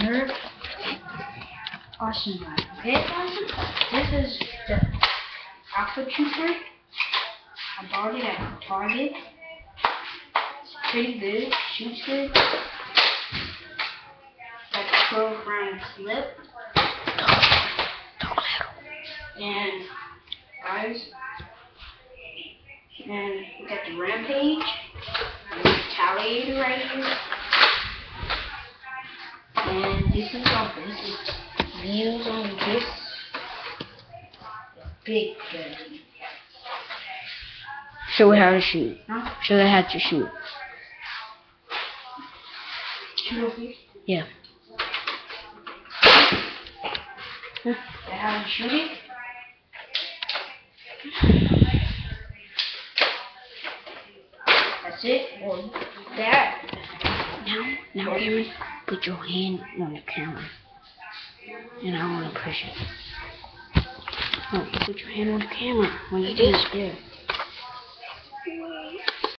Nerf Awesome Ride. Okay, this is the Aqua Trooper. I bought it at Target. It's pretty good. Shoots good. Got the curl frame slip. And guys, and we got the Rampage, and the Retaliator right here, and this is all this is views on this big gun. Show it how to shoot. Huh? Show it how to shoot. Shoot over here. Yeah. How to shoot it? That's it, or that. Now, Aaron, put your hand on the camera, and I want to push it. Oh, put your hand on the camera when you do this. Yeah.